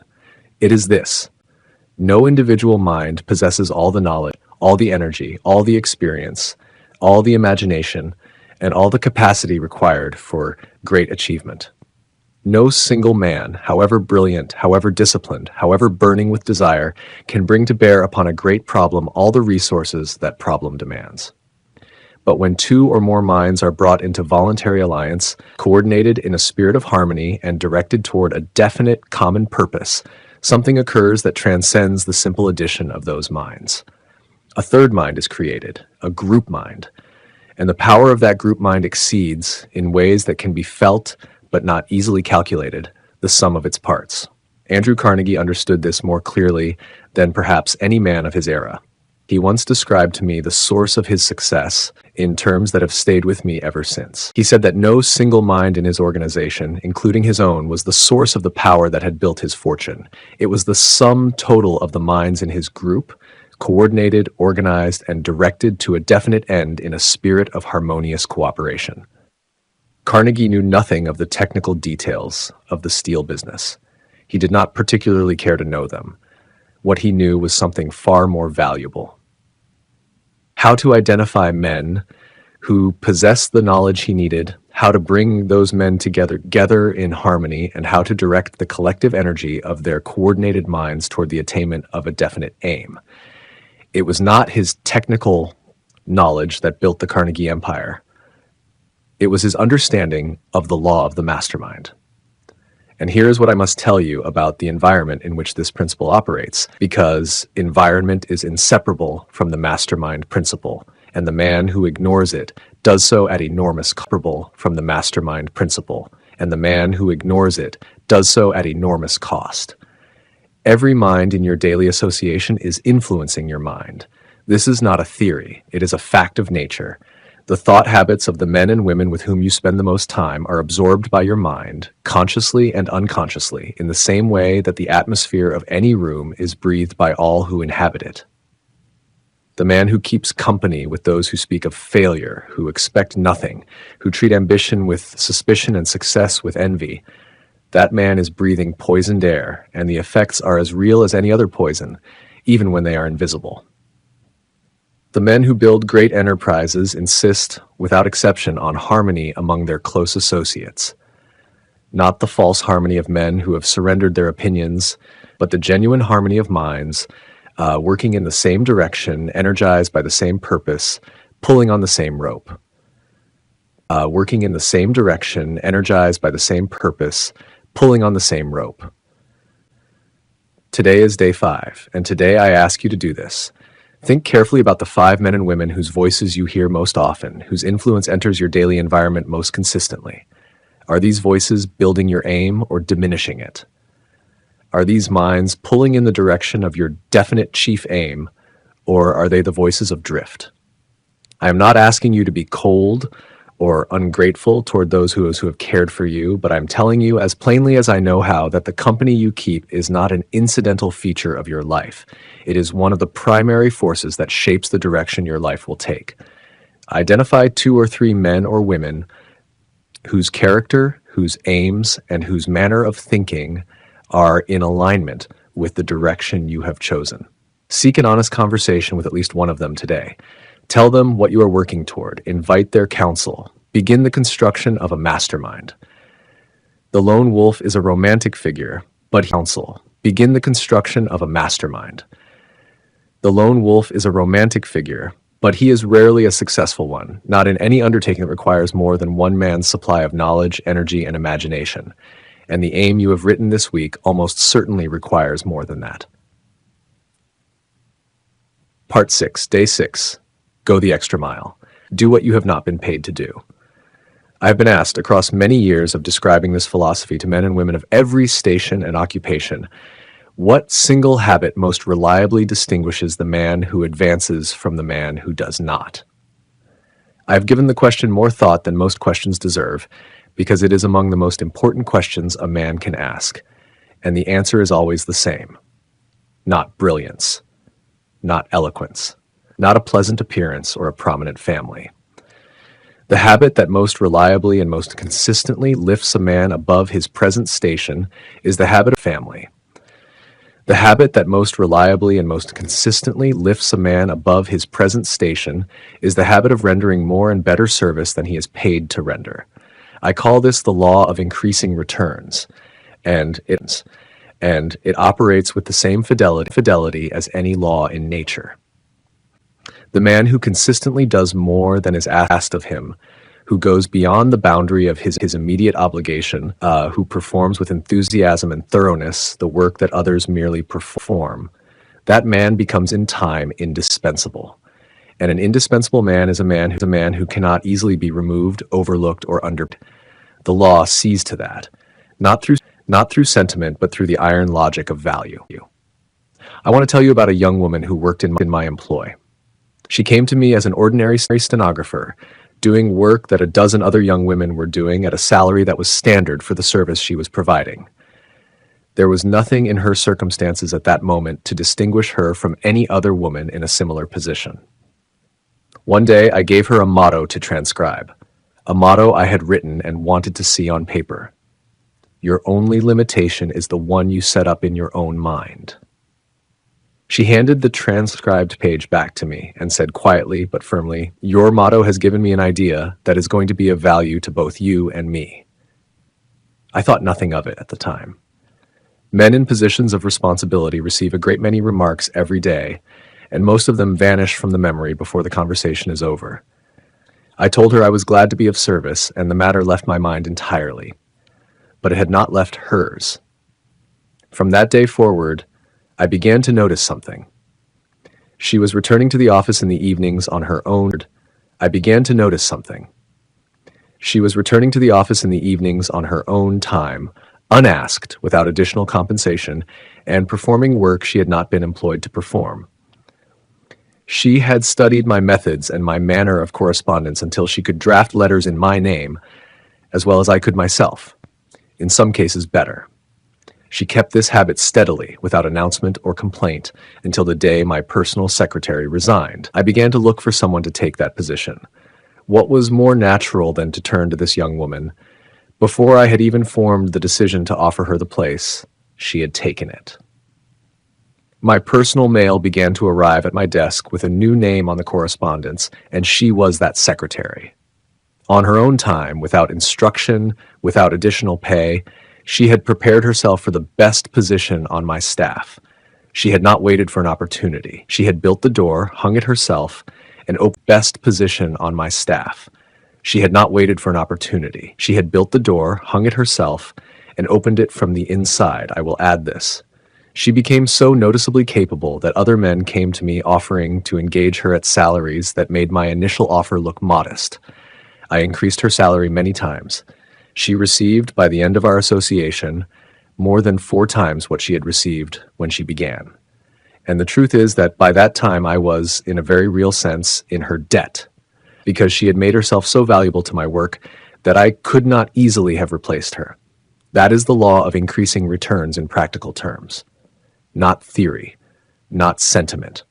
It is this: no individual mind possesses all the knowledge, all the energy, all the experience, all the imagination, and all the capacity required for great achievement. No single man, however brilliant, however disciplined, however burning with desire, can bring to bear upon a great problem all the resources that problem demands. But when two or more minds are brought into voluntary alliance, coordinated in a spirit of harmony and directed toward a definite common purpose, something occurs that transcends the simple addition of those minds. A third mind is created, a group mind, and the power of that group mind exceeds, in ways that can be felt but not easily calculated, the sum of its parts. Andrew Carnegie understood this more clearly than perhaps any man of his era. He once described to me the source of his success in terms that have stayed with me ever since. He said that no single mind in his organization, including his own, was the source of the power that had built his fortune. It was the sum total of the minds in his group, coordinated, organized, and directed to a definite end in a spirit of harmonious cooperation. Carnegie knew nothing of the technical details of the steel business. He did not particularly care to know them. What he knew was something far more valuable: how to identify men who possessed the knowledge he needed, how to bring those men together in harmony, and how to direct the collective energy of their coordinated minds toward the attainment of a definite aim. It was not his technical knowledge that built the Carnegie Empire. It was his understanding of the law of the mastermind. And here is what I must tell you about the environment in which this principle operates, because environment is inseparable from the mastermind principle, and the man who ignores it does so at enormous cost. From the mastermind principle, and the man who ignores it does so at enormous cost. Every mind in your daily association is influencing your mind. This is not a theory, it is a fact of nature. The thought habits of the men and women with whom you spend the most time are absorbed by your mind, consciously and unconsciously, in the same way that the atmosphere of any room is breathed by all who inhabit it. The man who keeps company with those who speak of failure, who expect nothing, who treat ambition with suspicion and success with envy, that man is breathing poisoned air, and the effects are as real as any other poison, even when they are invisible. The men who build great enterprises insist, without exception, on harmony among their close associates. Not the false harmony of men who have surrendered their opinions, but the genuine harmony of minds, working in the same direction, energized by the same purpose, pulling on the same rope. Working in the same direction, energized by the same purpose, pulling on the same rope. Today is day 5, and today I ask you to do this. Think carefully about the 5 men and women whose voices you hear most often, whose influence enters your daily environment most consistently. Are these voices building your aim or diminishing it? Are these minds pulling in the direction of your definite chief aim, or are they the voices of drift? I am not asking you to be cold or ungrateful toward those who have cared for you, but I'm telling you as plainly as I know how that the company you keep is not an incidental feature of your life. It is one of the primary forces that shapes the direction your life will take. Identify 2 or 3 men or women whose character, whose aims, and whose manner of thinking are in alignment with the direction you have chosen. Seek an honest conversation with at least one of them today. Tell them what you are working toward. Invite their counsel. Begin the construction of a mastermind. The lone wolf is a romantic figure, but counsel. Begin the construction of a mastermind. The lone wolf is a romantic figure, but he is rarely a successful one, not in any undertaking that requires more than one man's supply of knowledge, energy, and imagination. And the aim you have written this week almost certainly requires more than that. Part 6, Day 6. Go the extra mile. Do what you have not been paid to do. I have been asked across many years of describing this philosophy to men and women of every station and occupation, what single habit most reliably distinguishes the man who advances from the man who does not? I have given the question more thought than most questions deserve, because it is among the most important questions a man can ask, and the answer is always the same. Not brilliance, not eloquence, not a pleasant appearance or a prominent family. The habit that most reliably and most consistently lifts a man above his present station is the habit of family. The habit that most reliably and most consistently lifts a man above his present station is the habit of rendering more and better service than he is paid to render. I call this the law of increasing returns, and it operates with the same fidelity as any law in nature. The man who consistently does more than is asked of him, who goes beyond the boundary of his immediate obligation, who performs with enthusiasm and thoroughness the work that others merely perform, that man becomes in time indispensable. And an indispensable man is a man who cannot easily be removed, overlooked, or underpaid. The law sees to that, not through sentiment, but through the iron logic of value. I want to tell you about a young woman who worked in my employ. She came to me as an ordinary stenographer, doing work that a dozen other young women were doing at a salary that was standard for the service she was providing. There was nothing in her circumstances at that moment to distinguish her from any other woman in a similar position. One day I gave her a motto to transcribe, a motto I had written and wanted to see on paper. Your only limitation is the one you set up in your own mind. She handed the transcribed page back to me and said quietly but firmly, "Your motto has given me an idea that is going to be of value to both you and me." I thought nothing of it at the time. Men in positions of responsibility receive a great many remarks every day, and most of them vanish from the memory before the conversation is over. I told her I was glad to be of service, and the matter left my mind entirely. But it had not left hers. From that day forward, I began to notice something. She was returning to the office in the evenings on her own. I began to notice something. She was returning to the office in the evenings on her own time, unasked, without additional compensation, and performing work she had not been employed to perform. She had studied my methods and my manner of correspondence until she could draft letters in my name, as well as I could myself, in some cases better. She kept this habit steadily, without announcement or complaint, until the day my personal secretary resigned. I began to look for someone to take that position. What was more natural than to turn to this young woman? Before I had even formed the decision to offer her the place, she had taken it. My personal mail began to arrive at my desk with a new name on the correspondence, and she was that secretary. On her own time, without instruction, without additional pay, she had prepared herself for the best position on my staff. She had not waited for an opportunity. She had built the door, hung it herself, and opened best position on my staff. She had not waited for an opportunity. She had built the door, hung it herself, and opened it from the inside. I will add this. She became so noticeably capable that other men came to me offering to engage her at salaries that made my initial offer look modest. I increased her salary many times. She received, by the end of our association, more than 4 times what she had received when she began. And the truth is that by that time I was, in a very real sense, in her debt, because she had made herself so valuable to my work that I could not easily have replaced her. That is the law of increasing returns in practical terms. Not theory, not sentiment.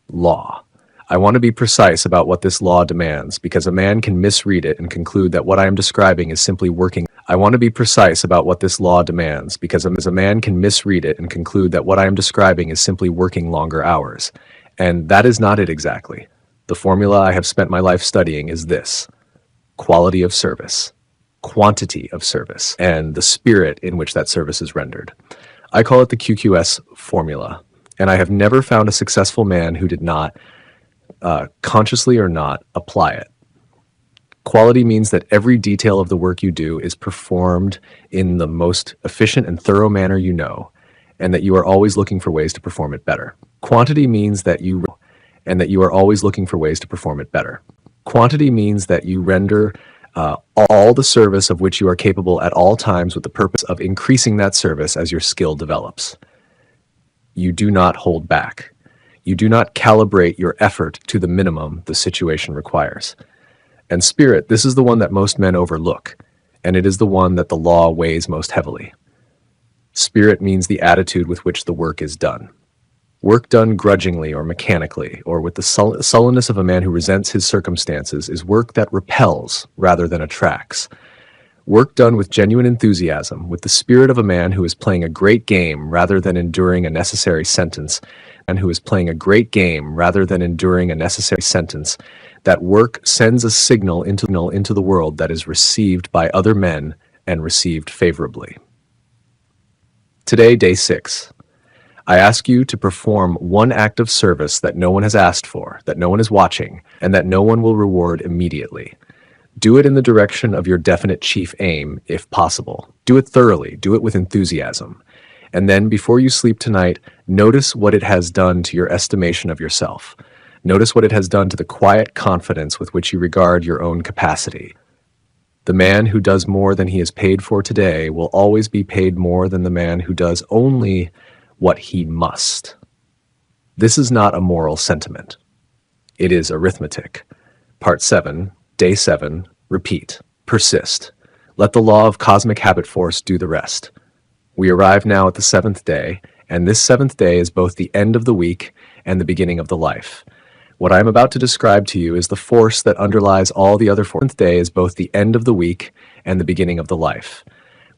Law. I want to be precise about what this law demands, because a man can misread it and conclude that what I am describing is simply working. I want to be precise about what this law demands, because a man can misread it and conclude that what I am describing is simply working longer hours. And that is not it exactly. The formula I have spent my life studying is this: quality of service, quantity of service, and the spirit in which that service is rendered. I call it the QQS formula, and I have never found a successful man who did not, consciously or not, apply it. Quality means that every detail of the work you do is performed in the most efficient and thorough manner you know, and that you are always looking for ways to perform it better. Quantity means that you are always looking for ways to perform it better. Quantity means that you render all the service of which you are capable at all times with the purpose of increasing that service as your skill develops. You do not hold back. You do not calibrate your effort to the minimum the situation requires. And spirit, this is the one that most men overlook, and it is the one that the law weighs most heavily. Spirit means the attitude with which the work is done. Work done grudgingly or mechanically, or with the sullenness of a man who resents his circumstances, is work that repels rather than attracts. Work done with genuine enthusiasm, with the spirit of a man who is playing a great game rather than enduring a necessary sentence, and who is playing a great game rather than enduring a necessary sentence, that work sends a signal into the world that is received by other men and received favorably. Today, day 6. I ask you to perform one act of service that no one has asked for, that no one is watching, and that no one will reward immediately. Do it in the direction of your definite chief aim, if possible. Do it thoroughly, do it with enthusiasm. And then, before you sleep tonight, notice what it has done to your estimation of yourself. Notice what it has done to the quiet confidence with which you regard your own capacity. The man who does more than he is paid for today will always be paid more than the man who does only what he must. This is not a moral sentiment. It is arithmetic. Part 7, day 7, repeat, persist. Let the law of cosmic habit force do the rest. We arrive now at the 7th day, and this 7th day is both the end of the week and the beginning of the life. What I am about to describe to you is the force that underlies all the other 4th day is both the end of the week and the beginning of the life.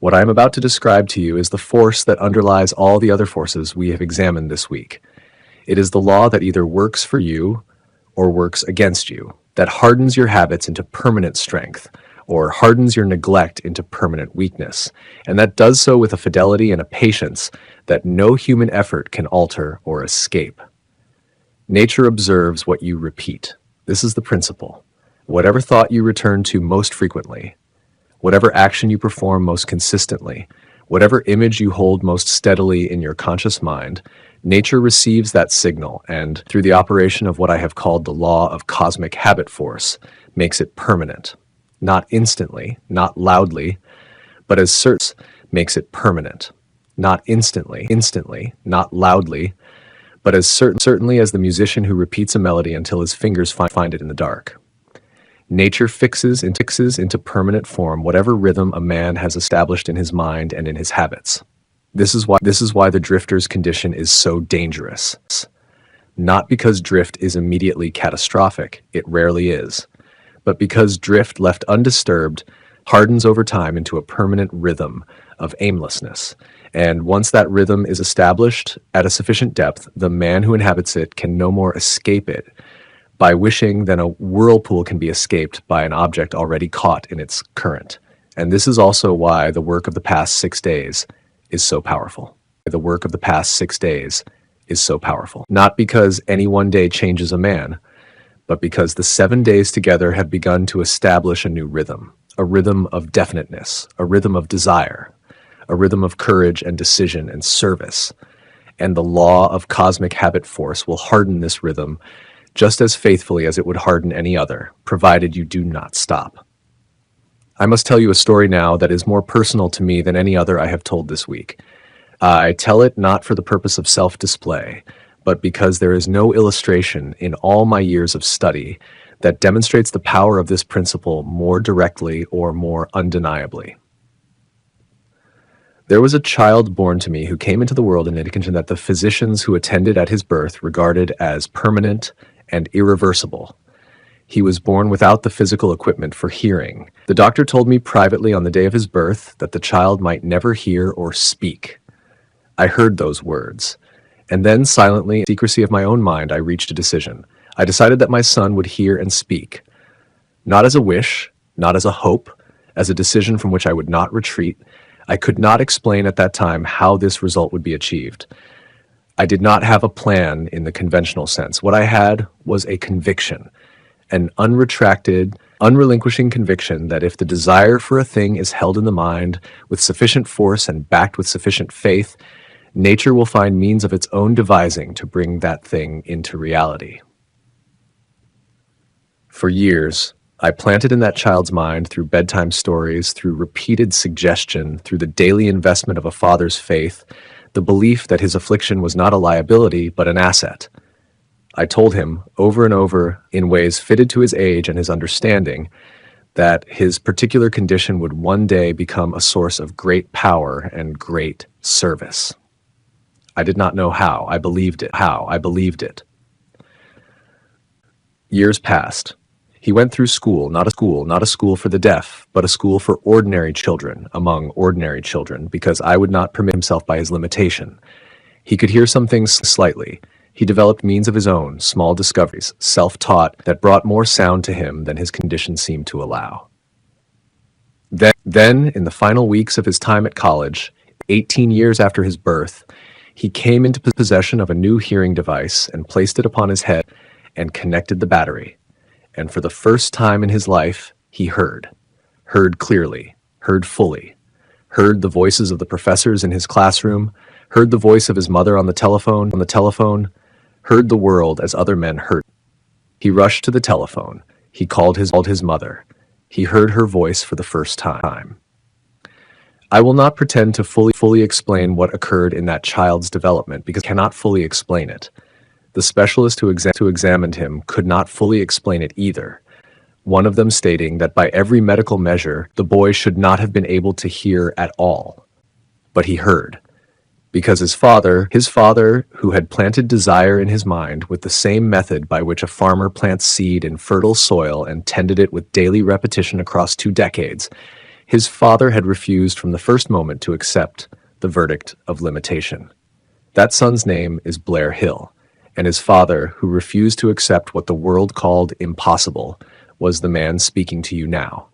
What I am about to describe to you is the force that underlies all the other forces we have examined this week. It is the law that either works for you or works against you, that hardens your habits into permanent strength, or hardens your neglect into permanent weakness, and that does so with a fidelity and a patience that no human effort can alter or escape. Nature observes what you repeat. This is the principle. Whatever thought you return to most frequently, whatever action you perform most consistently, whatever image you hold most steadily in your conscious mind, nature receives that signal and, through the operation of what I have called the law of cosmic habit force, makes it permanent. Not instantly, not loudly, but as certain, makes it permanent. Not instantly, not loudly, but as certainly as the musician who repeats a melody until his fingers find it in the dark. Nature fixes into permanent form whatever rhythm a man has established in his mind and in his habits. This is why the drifter's condition is so dangerous. Not because drift is immediately catastrophic, it rarely is, but because drift left undisturbed hardens over time into a permanent rhythm of aimlessness. And once that rhythm is established at a sufficient depth, the man who inhabits it can no more escape it by wishing than a whirlpool can be escaped by an object already caught in its current. And this is also why the work of the past 6 days is so powerful. The work of the past 6 days is so powerful. Not because any one day changes a man, but because the 7 days together have begun to establish a new rhythm, a rhythm of definiteness, a rhythm of desire, a rhythm of courage and decision and service. And the law of cosmic habit force will harden this rhythm just as faithfully as it would harden any other, provided you do not stop. I must tell you a story now that is more personal to me than any other I have told this week. I tell it not for the purpose of self-display, but because there is no illustration in all my years of study that demonstrates the power of this principle more directly or more undeniably. There was a child born to me who came into the world in a condition that the physicians who attended at his birth regarded as permanent and irreversible. He was born without the physical equipment for hearing. The doctor told me privately on the day of his birth that the child might never hear or speak. I heard those words, and then silently, in the secrecy of my own mind, I reached a decision. I decided that my son would hear and speak, not as a wish, not as a hope, as a decision from which I would not retreat. I could not explain at that time how this result would be achieved. I did not have a plan in the conventional sense. What I had was a conviction, an unretracted, unrelinquishing conviction that if the desire for a thing is held in the mind with sufficient force and backed with sufficient faith, nature will find means of its own devising to bring that thing into reality. For years, I planted in that child's mind through bedtime stories, through repeated suggestion, through the daily investment of a father's faith, the belief that his affliction was not a liability but an asset. I told him over and over in ways fitted to his age and his understanding that his particular condition would one day become a source of great power and great service. I did not know how. I believed it. Years passed. He went through school, not a school for the deaf, but a school for ordinary children among ordinary children, because I would not permit himself by his limitation. He could hear some things slightly. He developed means of his own, small discoveries, self-taught, that brought more sound to him than his condition seemed to allow. Then, in the final weeks of his time at college, 18 years after his birth, he came into possession of a new hearing device and placed it upon his head and connected the battery. And for the first time in his life, he heard clearly, heard fully, heard the voices of the professors in his classroom, heard the voice of his mother on the telephone, heard the world as other men heard. He rushed to the telephone. He called his mother. He heard her voice for the first time. I will not pretend to fully explain what occurred in that child's development because I cannot fully explain it. The specialist who examined him could not fully explain it either, one of them stating that by every medical measure, the boy should not have been able to hear at all. But he heard, because his father, who had planted desire in his mind with the same method by which a farmer plants seed in fertile soil and tended it with daily repetition across 2 decades, his father had refused from the first moment to accept the verdict of limitation. That son's name is Blair Hill. And his father, who refused to accept what the world called impossible, was the man speaking to you now.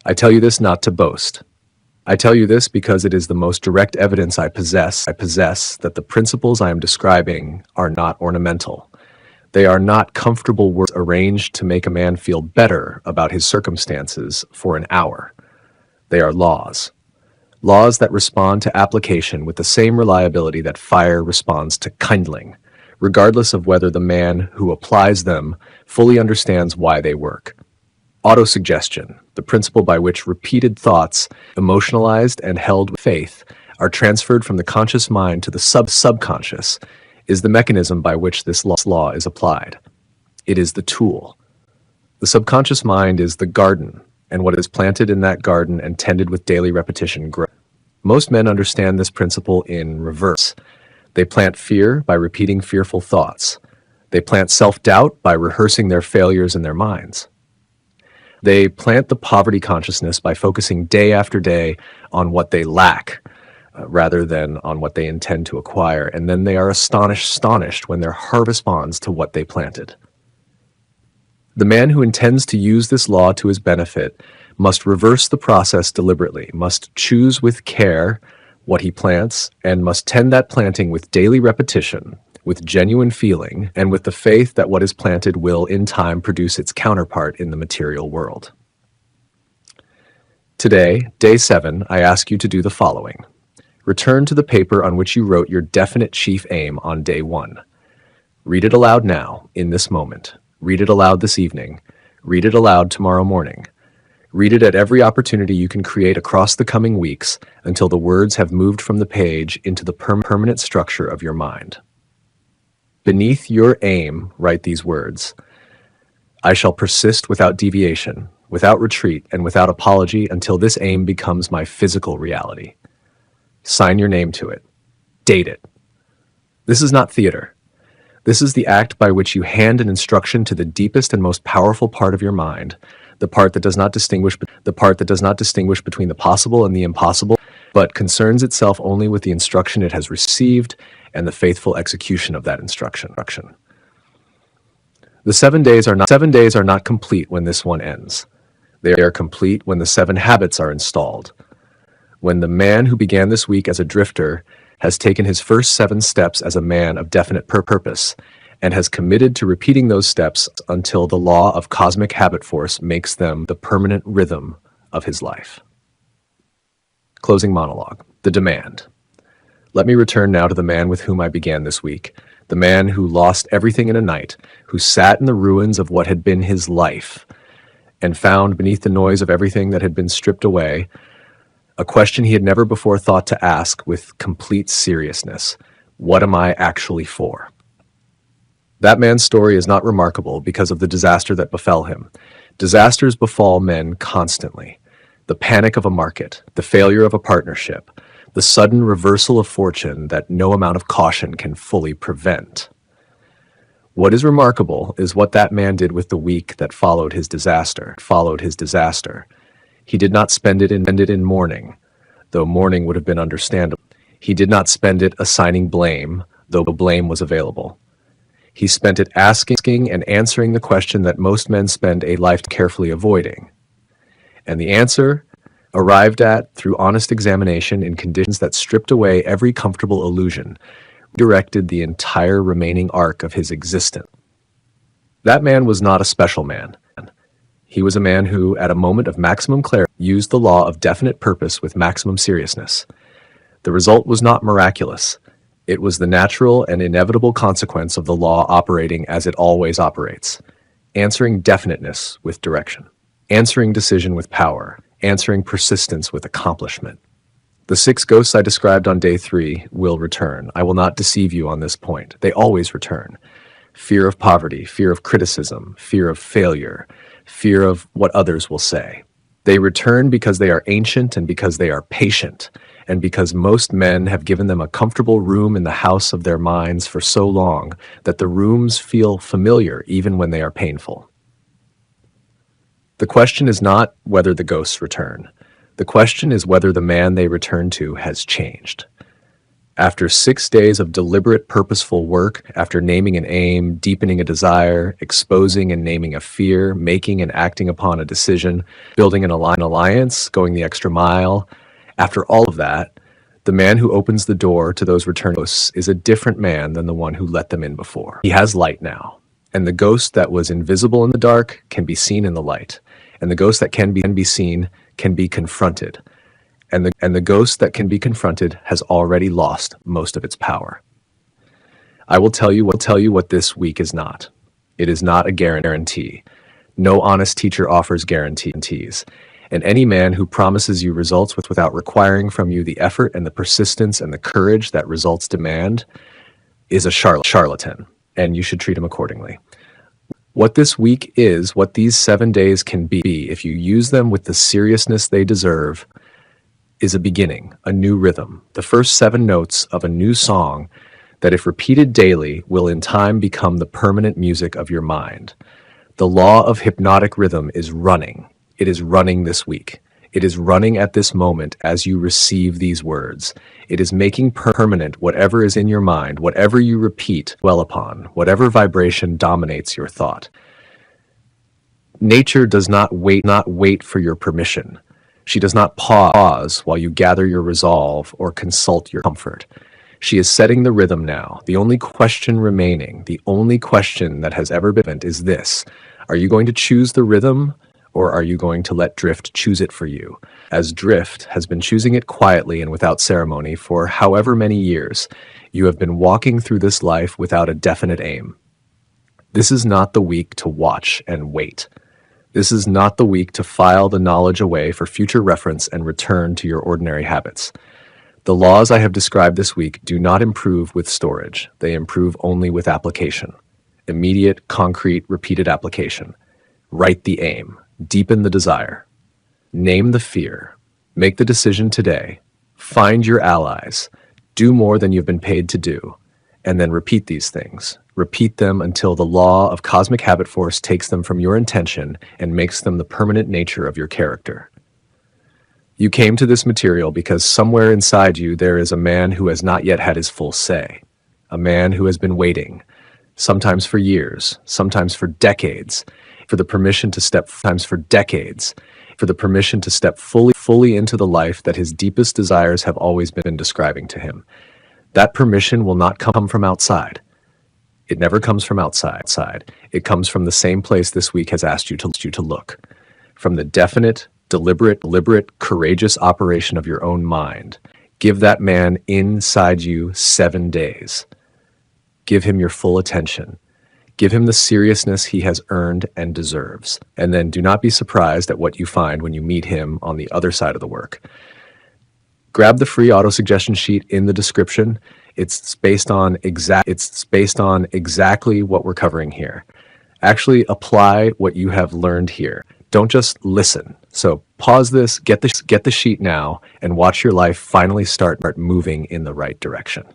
I tell you this not to boast. I tell you this because it is the most direct evidence I possess that the principles I am describing are not ornamental. They are not comfortable words arranged to make a man feel better about his circumstances for an hour. They are laws. Laws that respond to application with the same reliability that fire responds to kindling, regardless of whether the man who applies them fully understands why they work. Autosuggestion, the principle by which repeated thoughts, emotionalized and held with faith, are transferred from the conscious mind to the subconscious, is the mechanism by which this law is applied. It is the tool. The subconscious mind is the garden, and what is planted in that garden and tended with daily repetition grows. Most men understand this principle in reverse. They plant fear by repeating fearful thoughts. They plant self-doubt by rehearsing their failures in their minds. They plant the poverty consciousness by focusing day after day on what they lack, rather than on what they intend to acquire. And then they are astonished when their harvest responds to what they planted. The man who intends to use this law to his benefit must reverse the process deliberately, must choose with care what he plants, and must tend that planting with daily repetition, with genuine feeling, and with the faith that what is planted will, in time, produce its counterpart in the material world. Today, day 7, I ask you to do the following. Return to the paper on which you wrote your definite chief aim on day 1. Read it aloud now, in this moment. Read it aloud this evening. Read it aloud tomorrow morning. Read it at every opportunity you can create across the coming weeks until the words have moved from the page into the permanent structure of your mind. Beneath your aim, write these words. I shall persist without deviation, without retreat, and without apology until this aim becomes my physical reality. Sign your name to it. Date it. This is not theater. This is the act by which you hand an instruction to the deepest and most powerful part of your mind, the part that does not distinguish between the possible and the impossible, but concerns itself only with the instruction it has received and the faithful execution of that instruction. The 7 days are not complete when this one ends. They are complete when the 7 habits are installed. When the man who began this week as a drifter has taken his first 7 steps as a man of definite purpose, and has committed to repeating those steps until the law of cosmic habit force makes them the permanent rhythm of his life. Closing monologue. The demand. Let me return now to the man with whom I began this week, the man who lost everything in a night, who sat in the ruins of what had been his life, and found beneath the noise of everything that had been stripped away, a question he had never before thought to ask with complete seriousness. What am I actually for? That man's story is not remarkable because of the disaster that befell him. Disasters befall men constantly. The panic of a market, the failure of a partnership, the sudden reversal of fortune that no amount of caution can fully prevent. What is remarkable is what that man did with the week that followed his disaster. He did not spend it in mourning, though mourning would have been understandable. He did not spend it assigning blame, though blame was available. He spent it asking and answering the question that most men spend a life carefully avoiding. And the answer, arrived at through honest examination in conditions that stripped away every comfortable illusion, directed the entire remaining arc of his existence. That man was not a special man. He was a man who, at a moment of maximum clarity, used the law of definite purpose with maximum seriousness. The result was not miraculous. It was the natural and inevitable consequence of the law operating as it always operates, answering definiteness with direction, answering decision with power, answering persistence with accomplishment. The 6 ghosts I described on day 3 will return. I will not deceive you on this point. They always return. Fear of poverty, fear of criticism, fear of failure, fear of what others will say. They return because they are ancient and because they are patient, and because most men have given them a comfortable room in the house of their minds for so long that the rooms feel familiar even when they are painful. The question is not whether the ghosts return. The question is whether the man they return to has changed. After 6 days of deliberate, purposeful work, after naming an aim, deepening a desire, exposing and naming a fear, making and acting upon a decision, building an alliance, going the extra mile, after all of that, the man who opens the door to those return ghosts is a different man than the one who let them in before. He has light now, and the ghost that was invisible in the dark can be seen in the light, and the ghost that can be seen can be confronted. And the ghost that can be confronted has already lost most of its power. I will tell you what this week is not. It is not a guarantee. No honest teacher offers guarantees. And any man who promises you results without requiring from you the effort and the persistence and the courage that results demand is a charlatan, and you should treat him accordingly. What this week is, what these 7 days can be, if you use them with the seriousness they deserve, is a beginning, a new rhythm, the first 7 notes of a new song that, if repeated daily, will in time become the permanent music of your mind. The law of hypnotic rhythm is running, It is running this week. It is running at this moment as you receive these words. It is making permanent whatever is in your mind, whatever you repeat well upon, whatever vibration dominates your thought. Nature does not wait for your permission. She does not pause while you gather your resolve or consult your comfort. She is setting the rhythm now. The only question remaining, the only question that has ever been is this: are you going to choose the rhythm, or are you going to let drift choose it for you? As drift has been choosing it quietly and without ceremony for however many years, you have been walking through this life without a definite aim. This is not the week to watch and wait. This is not the week to file the knowledge away for future reference and return to your ordinary habits. The laws I have described this week do not improve with storage. They improve only with application. Immediate, concrete, repeated application. Write the aim. Deepen the desire. Name the fear. Make the decision today. Find your allies. Do more than you've been paid to do. And then repeat these things. Repeat them until the law of cosmic habit force takes them from your intention and makes them the permanent nature of your character. You came to this material because somewhere inside you there is a man who has not yet had his full say. A man who has been waiting, sometimes for years, sometimes for decades, for the permission to step fully into the life that his deepest desires have always been describing to him. That permission will not come from outside. It never comes from outside. It comes from the same place this week has asked you to look. From the definite, deliberate, courageous operation of your own mind. Give that man inside you 7 days. Give him your full attention. Give him the seriousness he has earned and deserves. And then do not be surprised at what you find when you meet him on the other side of the work. Grab the free auto-suggestion sheet in the description. It's based on exactly what we're covering here. Actually apply what you have learned here. Don't just listen. So pause this, get the sheet now, and watch your life finally start moving in the right direction.